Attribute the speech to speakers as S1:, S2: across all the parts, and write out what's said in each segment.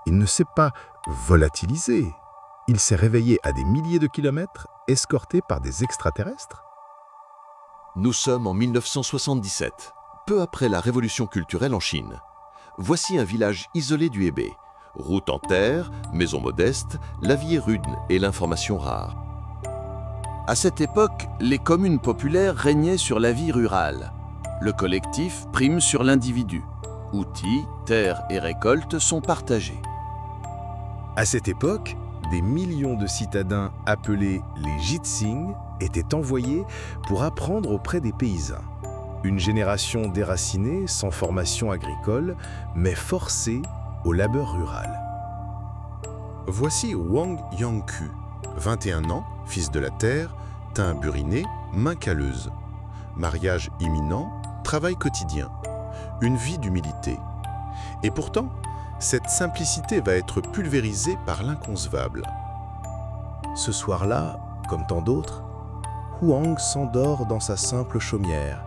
S1: Il ne s'est pas volatilisé. Il s'est réveillé à des milliers de kilomètres, escorté par des extraterrestres.
S2: Nous sommes en 1977, peu après la révolution culturelle en Chine. Voici un village isolé du Hebei. Route en terre, maison modeste, la vie est rude et l'information rare. À cette époque, les communes populaires régnaient sur la vie rurale. Le collectif prime sur l'individu. Outils, terres et récoltes sont partagés.
S1: À cette époque, des millions de citadins appelés les Jitsing étaient envoyés pour apprendre auprès des paysans. Une génération déracinée, sans formation agricole, mais forcée au labeur rural. Voici Wang Yangku, 21 ans, fils de la terre, teint buriné, main calleuse. Mariage imminent, travail quotidien, une vie d'humilité. Et pourtant, cette simplicité va être pulvérisée par l'inconcevable. Ce soir-là, comme tant d'autres, Huang s'endort dans sa simple chaumière,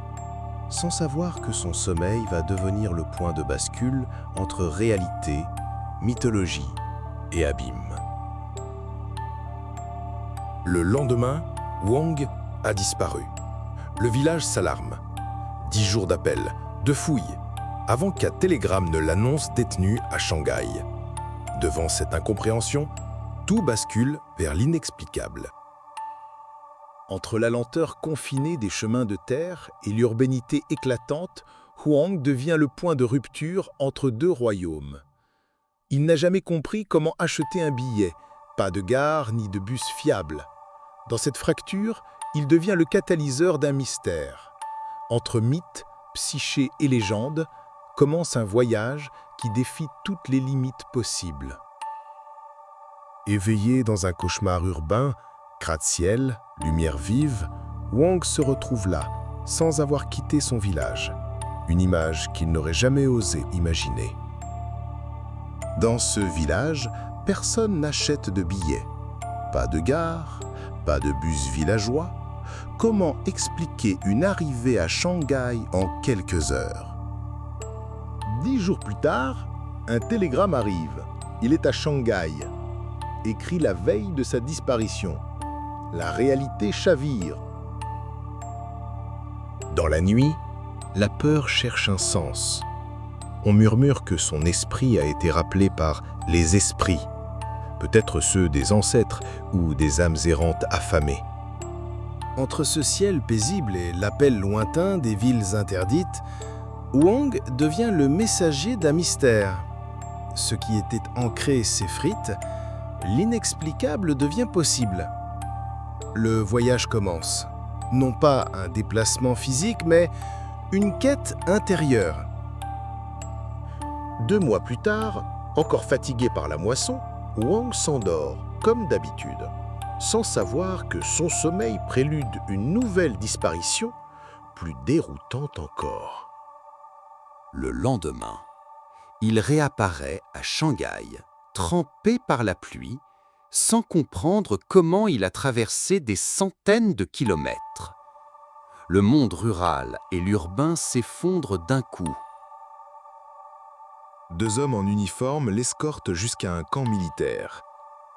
S1: sans savoir que son sommeil va devenir le point de bascule entre réalité, mythologie et abîme. Le lendemain, Wang a disparu. Le village s'alarme. 10 jours d'appel, de fouilles, avant qu'un télégramme ne l'annonce détenu à Shanghai. Devant cette incompréhension, tout bascule vers l'inexplicable. Entre la lenteur confinée des chemins de terre et l'urbanité éclatante, Huang devient le point de rupture entre deux royaumes. Il n'a jamais compris comment acheter un billet, pas de gare ni de bus fiable. Dans cette fracture, il devient le catalyseur d'un mystère. Entre mythe, psyché et légende, commence un voyage qui défie toutes les limites possibles. Éveillé dans un cauchemar urbain, gratte-ciel, lumière vive, Wang se retrouve là, sans avoir quitté son village. Une image qu'il n'aurait jamais osé imaginer. Dans ce village, personne n'achète de billets. Pas de gare, pas de bus villageois. Comment expliquer une arrivée à Shanghai en quelques heures? 10 jours plus tard, un télégramme arrive. Il est à Shanghai. Écrit la veille de sa disparition. La réalité chavire. Dans la nuit, la peur cherche un sens. On murmure que son esprit a été rappelé par les esprits, peut-être ceux des ancêtres ou des âmes errantes affamées. Entre ce ciel paisible et l'appel lointain des villes interdites, Wang devient le messager d'un mystère. Ce qui était ancré s'effrite, l'inexplicable devient possible. Le voyage commence. Non pas un déplacement physique, mais une quête intérieure. 2 mois plus tard, encore fatigué par la moisson, Wang s'endort, comme d'habitude, sans savoir que son sommeil prélude une nouvelle disparition, plus déroutante encore.
S2: Le lendemain, il réapparaît à Shanghai, trempé par la pluie, sans comprendre comment il a traversé des centaines de kilomètres. Le monde rural et l'urbain s'effondrent d'un coup.
S1: 2 hommes en uniforme l'escortent jusqu'à un camp militaire.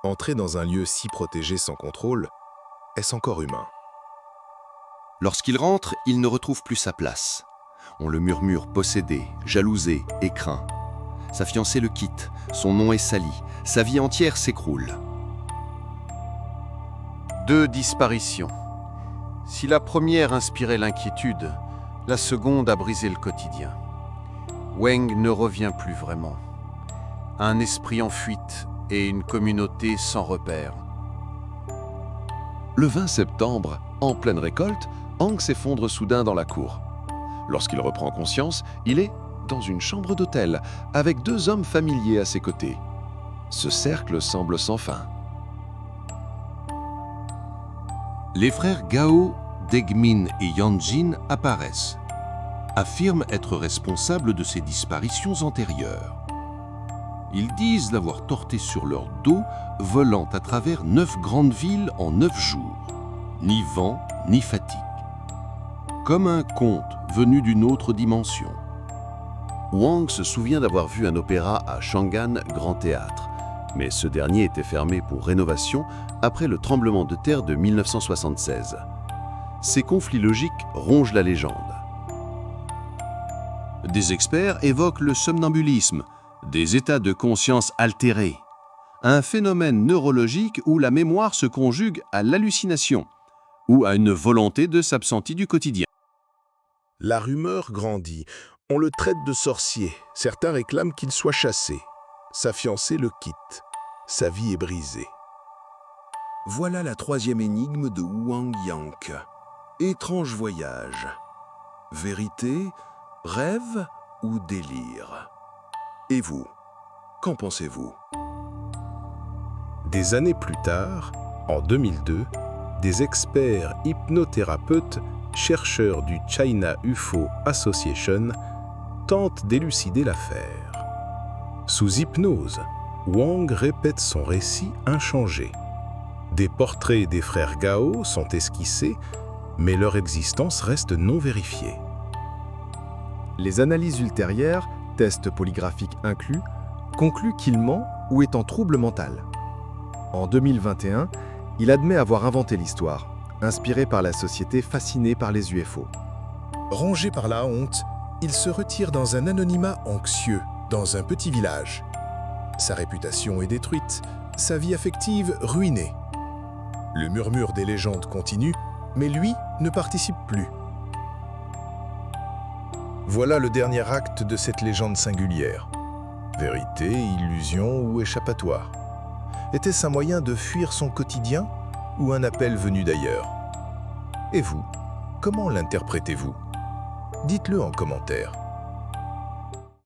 S1: Entrer dans un lieu si protégé sans contrôle, est-ce encore humain?
S2: Lorsqu'il rentre, il ne retrouve plus sa place. On le murmure possédé, jalousé et craint. Sa fiancée le quitte, son nom est sali, sa vie entière s'écroule. 2 disparitions. Si la première inspirait l'inquiétude, la seconde a brisé le quotidien. Wang ne revient plus vraiment. Un esprit en fuite et une communauté sans repère. Le 20 septembre, en pleine récolte, Hang s'effondre soudain dans la cour. Lorsqu'il reprend conscience, il est dans une chambre d'hôtel, avec 2 hommes familiers à ses côtés. Ce cercle semble sans fin. Les frères Gao, Degmin et Yanjin apparaissent, affirment être responsables de ces disparitions antérieures. Ils disent l'avoir torté sur leur dos, volant à travers 9 grandes villes en 9 jours. Ni vent, ni fatigue. Comme un conte venu d'une autre dimension. Wang se souvient d'avoir vu un opéra à Chang'an Grand Théâtre, mais ce dernier était fermé pour rénovation après le tremblement de terre de 1976. Ces conflits logiques rongent la légende. Des experts évoquent le somnambulisme, des états de conscience altérés, un phénomène neurologique où la mémoire se conjugue à l'hallucination ou à une volonté de s'absenter du quotidien.
S1: La rumeur grandit. On le traite de sorcier. Certains réclament qu'il soit chassé. Sa fiancée le quitte. Sa vie est brisée.
S3: Voilà la troisième énigme de Wang Yang. Étrange voyage. Vérité, rêve ou délire? Et vous, qu'en pensez-vous?
S1: Des années plus tard, en 2002, des experts hypnothérapeutes, chercheurs du China UFO Association, tentent d'élucider l'affaire. Sous hypnose, Wang répète son récit inchangé. Des portraits des frères Gao sont esquissés, mais leur existence reste non vérifiée.
S4: Les analyses ultérieures, tests polygraphiques inclus, concluent qu'il ment ou est en trouble mental. En 2021, il admet avoir inventé l'histoire, inspiré par la société fascinée par les UFO.
S5: Rongé par la honte, il se retire dans un anonymat anxieux, dans un petit village. Sa réputation est détruite, sa vie affective ruinée. Le murmure des légendes continue, mais lui ne participe plus. Voilà le dernier acte de cette légende singulière. Vérité, illusion ou échappatoire? Était-ce un moyen de fuir son quotidien ou un appel venu d'ailleurs? Et vous, comment l'interprétez-vous? Dites-le en commentaire.